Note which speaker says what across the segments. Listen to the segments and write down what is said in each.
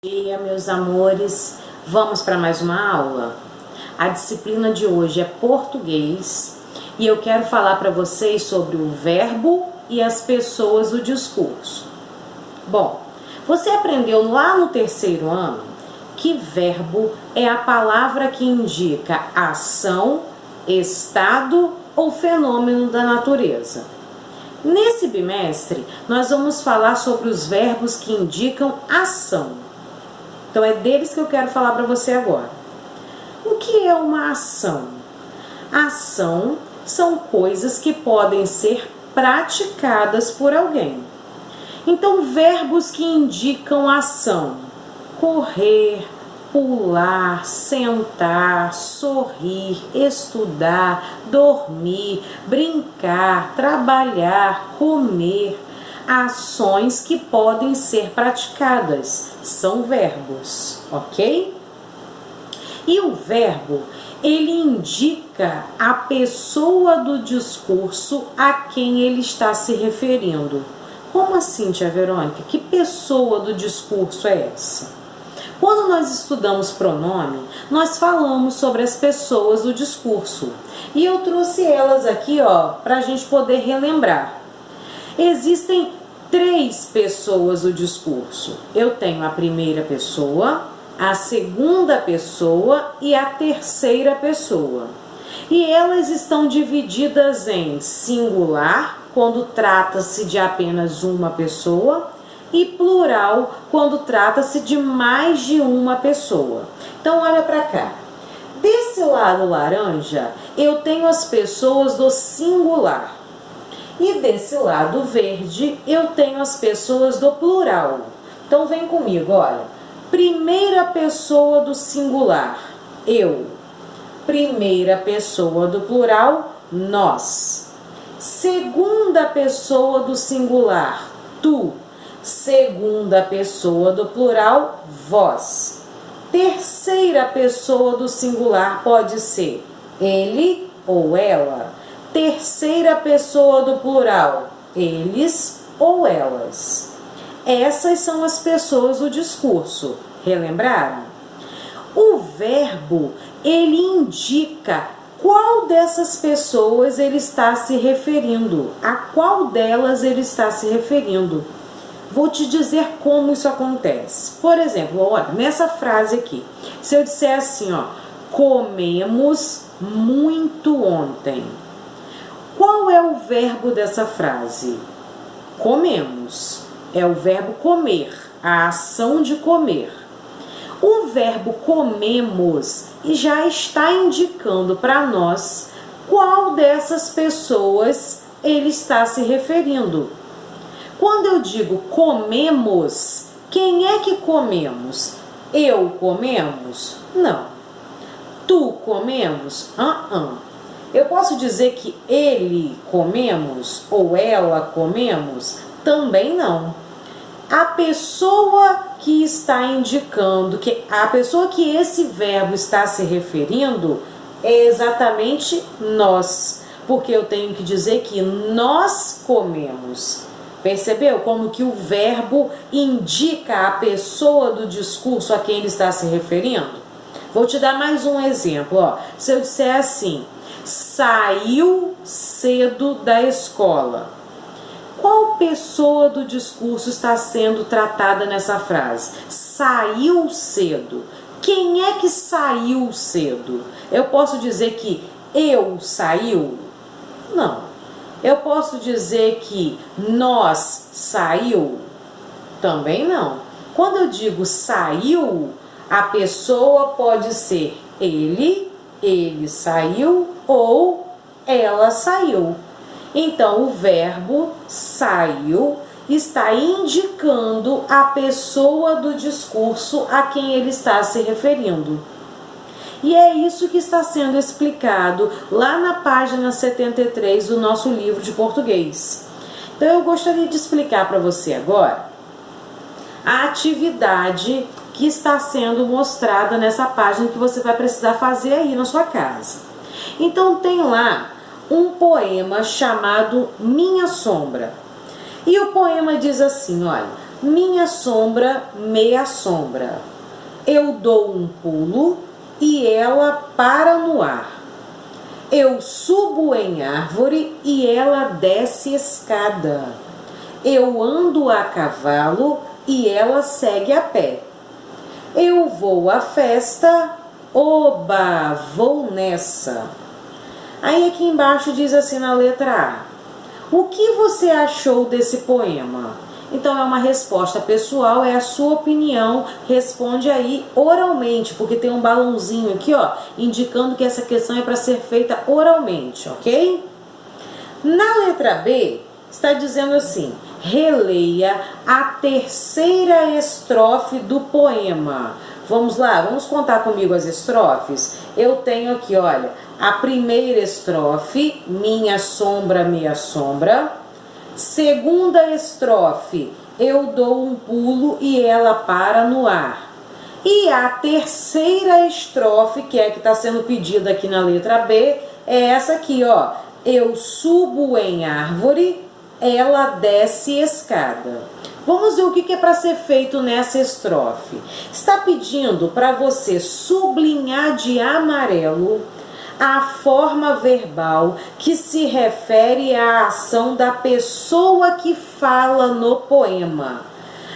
Speaker 1: Bom dia, meus amores. Vamos para mais uma aula? A disciplina de hoje é português e eu quero falar para vocês sobre o verbo e as pessoas do discurso. Bom, você aprendeu lá no terceiro ano que verbo é a palavra que indica ação, estado ou fenômeno da natureza. Nesse bimestre, nós vamos falar sobre os verbos que indicam ação. Então é deles que eu quero falar para você agora. O que é uma ação? Ação são coisas que podem ser praticadas por alguém. Então, verbos que indicam ação: correr, pular, sentar, sorrir, estudar, dormir, brincar, trabalhar, comer. Ações que podem ser praticadas são verbos, ok? E o verbo, ele indica a pessoa do discurso a quem ele está se referindo. Como assim, tia Verônica? Que pessoa do discurso é essa? Quando nós estudamos pronome, nós falamos sobre as pessoas do discurso. E eu trouxe elas aqui, para a gente poder relembrar. Existem 3 pessoas do discurso. Eu tenho a primeira pessoa, a segunda pessoa e a terceira pessoa. E elas estão divididas em singular, quando trata-se de apenas uma pessoa, e plural, quando trata-se de mais de uma pessoa. Então, olha para cá. Desse lado laranja, eu tenho as pessoas do singular. E desse lado verde, eu tenho as pessoas do plural. Então, vem comigo, olha. Primeira pessoa do singular, eu. Primeira pessoa do plural, nós. Segunda pessoa do singular, tu. Segunda pessoa do plural, vós. Terceira pessoa do singular pode ser ele ou ela. Terceira pessoa do plural, eles ou elas. Essas são as pessoas do discurso. Relembraram? O verbo, ele indica qual dessas pessoas ele está se referindo, a qual delas ele está se referindo. Vou te dizer como isso acontece. Por exemplo, olha, nessa frase aqui, se eu disser assim, comemos muito ontem. Qual é o verbo dessa frase? Comemos. É o verbo comer, a ação de comer. O verbo comemos já está indicando para nós qual dessas pessoas ele está se referindo. Quando eu digo comemos, quem é que comemos? Eu comemos? Não. Tu comemos? Eu posso dizer que ele comemos ou ela comemos? Também não. A pessoa que está indicando, a pessoa que esse verbo está se referindo é exatamente nós, porque eu tenho que dizer que nós comemos. Percebeu como que o verbo indica a pessoa do discurso a quem ele está se referindo? Vou te dar mais um exemplo. Se eu disser assim: saiu cedo da escola. Qual pessoa do discurso está sendo tratada nessa frase? Saiu cedo. Quem é que saiu cedo? Eu posso dizer que eu saiu? Não. Eu posso dizer que nós saiu? Também não. Quando eu digo saiu, a pessoa pode ser ele saiu ou ela saiu. Então, o verbo saiu está indicando a pessoa do discurso a quem ele está se referindo. E é isso que está sendo explicado lá na página 73 do nosso livro de português. Então, eu gostaria de explicar para você agora a atividade que está sendo mostrada nessa página que você vai precisar fazer aí na sua casa. Então, tem lá um poema chamado Minha Sombra. E o poema diz assim, olha: minha sombra me assombra. Eu dou um pulo e ela para no ar. Eu subo em árvore e ela desce escada. Eu ando a cavalo e ela segue a pé. Eu vou à festa, oba, vou nessa. Aí aqui embaixo diz assim na letra A: o que você achou desse poema? Então é uma resposta pessoal, é a sua opinião, responde aí oralmente, porque tem um balãozinho aqui, ó, indicando que essa questão é para ser feita oralmente, ok? Na letra B, está dizendo assim: releia a terceira estrofe do poema. Vamos lá, vamos contar comigo as estrofes? Eu tenho aqui, olha, a primeira estrofe, minha sombra me assombra. Segunda estrofe, eu dou um pulo e ela para no ar. E a terceira estrofe, que é a que está sendo pedida aqui na letra B, é essa aqui, ó. Eu subo em árvore, ela desce escada. Vamos ver o que é para ser feito nessa estrofe. Está pedindo para você sublinhar de amarelo a forma verbal que se refere à ação da pessoa que fala no poema.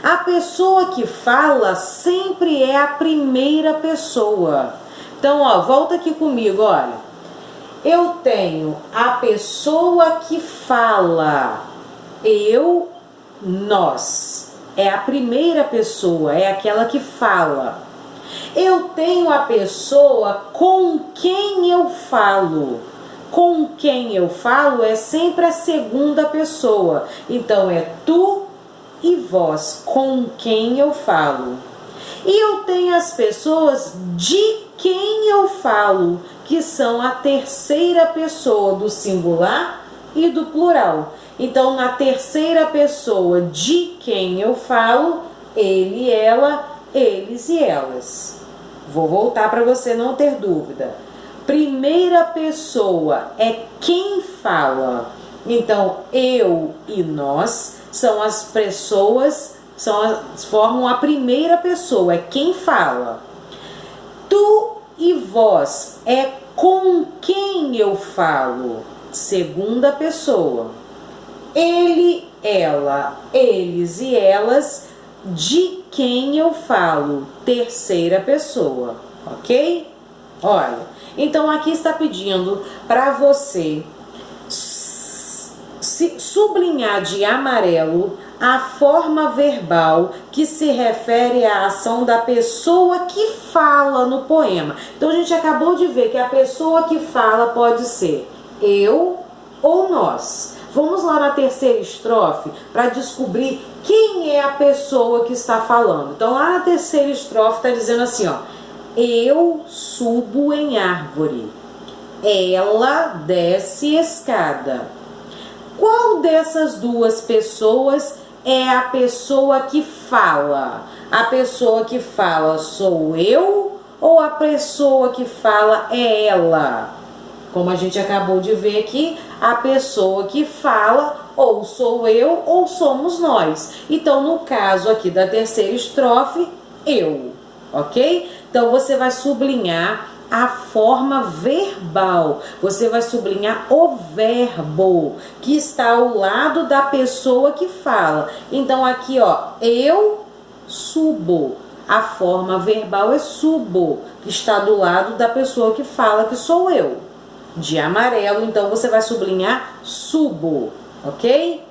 Speaker 1: A pessoa que fala sempre é a primeira pessoa. Então, ó, volta aqui comigo, olha. Eu tenho a pessoa que fala, eu, nós. É a primeira pessoa, é aquela que fala. Eu tenho a pessoa com quem eu falo. Com quem eu falo é sempre a segunda pessoa. Então é tu e vós, com quem eu falo. E eu tenho as pessoas de quem eu falo, que são a terceira pessoa do singular e do plural. Então, na terceira pessoa de quem eu falo, ele, ela, eles e elas. Vou voltar para você não ter dúvida. Primeira pessoa é quem fala. Então, eu e nós são as pessoas, formam a primeira pessoa, é quem fala. Tu e vós é com quem eu falo, segunda pessoa. Ele, ela, eles e elas, de quem eu falo, terceira pessoa, ok? Olha, então aqui está pedindo para você sublinhar de amarelo a forma verbal que se refere à ação da pessoa que fala no poema. Então a gente acabou de ver que a pessoa que fala pode ser eu ou nós. Vamos lá na terceira estrofe para descobrir quem é a pessoa que está falando. Então lá na terceira estrofe está dizendo assim, ó: eu subo em árvore, ela desce escada. Qual dessas duas pessoas é a pessoa que fala? A pessoa que fala sou eu ou a pessoa que fala é ela? Como a gente acabou de ver aqui, a pessoa que fala ou sou eu ou somos nós. Então, no caso aqui da terceira estrofe, eu, ok? Então, você vai sublinhar a forma verbal, você vai sublinhar o verbo que está ao lado da pessoa que fala. Então, aqui, ó, eu subo. A forma verbal é subo, que está do lado da pessoa que fala, que sou eu. De amarelo, então você vai sublinhar subo, ok?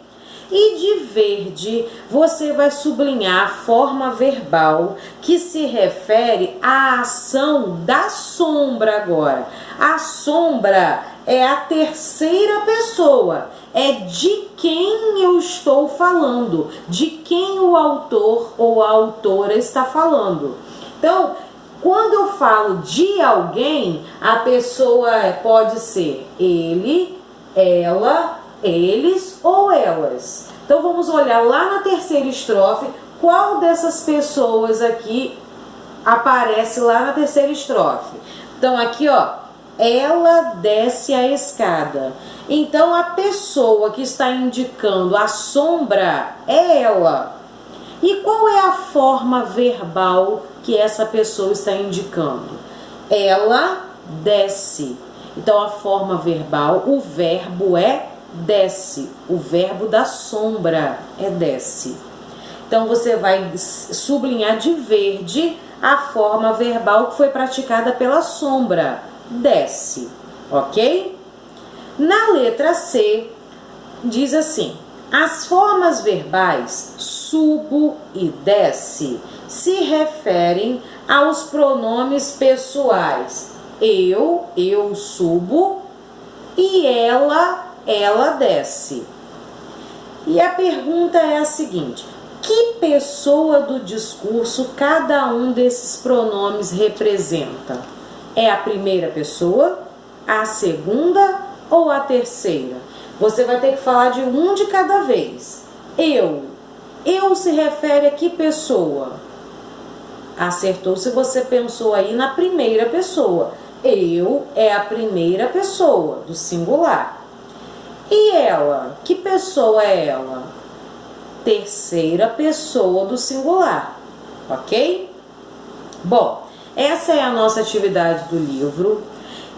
Speaker 1: E de verde, você vai sublinhar a forma verbal que se refere à ação da sombra agora. A sombra é a terceira pessoa, é de quem eu estou falando, de quem o autor ou a autora está falando. Então, quando eu falo de alguém, a pessoa pode ser ele, ela, eles ou elas. Então vamos olhar lá na terceira estrofe, qual dessas pessoas aqui aparece lá na terceira estrofe. Então aqui, ó, ela desce a escada. Então a pessoa que está indicando a sombra é ela. E qual é a forma verbal que essa pessoa está indicando? Ela desce. Então a forma verbal, o verbo é desce. O verbo da sombra é desce. Então você vai sublinhar de verde a forma verbal que foi praticada pela sombra, desce, ok? Na letra C, diz assim: as formas verbais subo e desce se referem aos pronomes pessoais eu subo e ela desce. E a pergunta é a seguinte: que pessoa do discurso cada um desses pronomes representa? É a primeira pessoa, a segunda ou a terceira? Você vai ter que falar de um de cada vez. Eu se refere a que pessoa? Acertou se você pensou aí na primeira pessoa. Eu é a primeira pessoa do singular. E ela? Que pessoa é ela? Terceira pessoa do singular, ok? Bom, essa é a nossa atividade do livro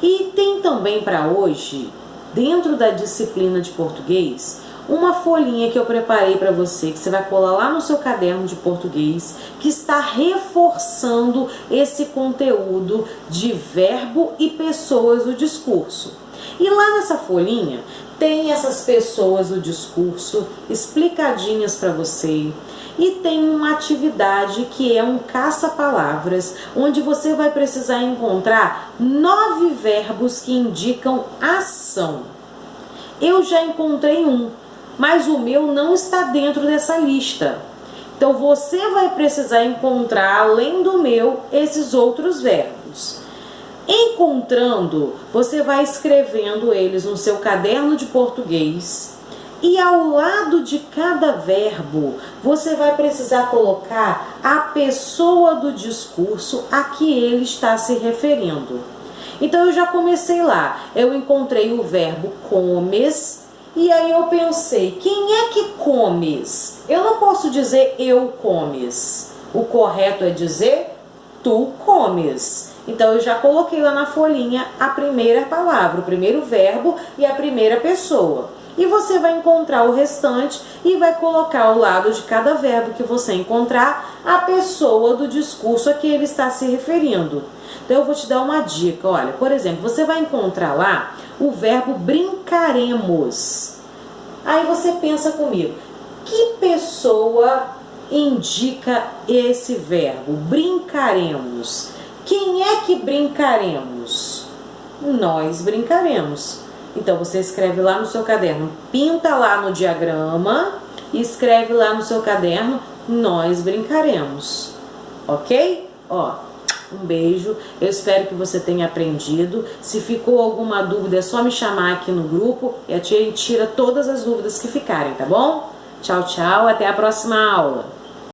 Speaker 1: e tem também para hoje, dentro da disciplina de português, uma folhinha que eu preparei para você, que você vai colar lá no seu caderno de português, que está reforçando esse conteúdo de verbo e pessoas do discurso. E lá nessa folhinha tem essas pessoas do discurso explicadinhas para você. E tem uma atividade que é um caça-palavras, onde você vai precisar encontrar 9 verbos que indicam ação. Eu já encontrei um, mas o meu não está dentro dessa lista. Então você vai precisar encontrar, além do meu, esses outros verbos. Encontrando, você vai escrevendo eles no seu caderno de português e ao lado de cada verbo você vai precisar colocar a pessoa do discurso a que ele está se referindo. Então eu já comecei lá, eu encontrei o verbo comes e aí eu pensei, quem é que comes? Eu não posso dizer eu comes, o correto é dizer tu comes. Então eu já coloquei lá na folhinha a primeira palavra, o primeiro verbo e a primeira pessoa. E você vai encontrar o restante e vai colocar ao lado de cada verbo que você encontrar a pessoa do discurso a que ele está se referindo. Então eu vou te dar uma dica, olha, por exemplo, você vai encontrar lá o verbo brincaremos. Aí você pensa comigo, que pessoa indica esse verbo, brincaremos? Quem é que brincaremos? Nós brincaremos. Então você escreve lá no seu caderno, pinta lá no diagrama e escreve lá no seu caderno, nós brincaremos. Ok? Ó, um beijo, eu espero que você tenha aprendido. Se ficou alguma dúvida é só me chamar aqui no grupo e a tia tira todas as dúvidas que ficarem, tá bom? Tchau, tchau, até a próxima aula.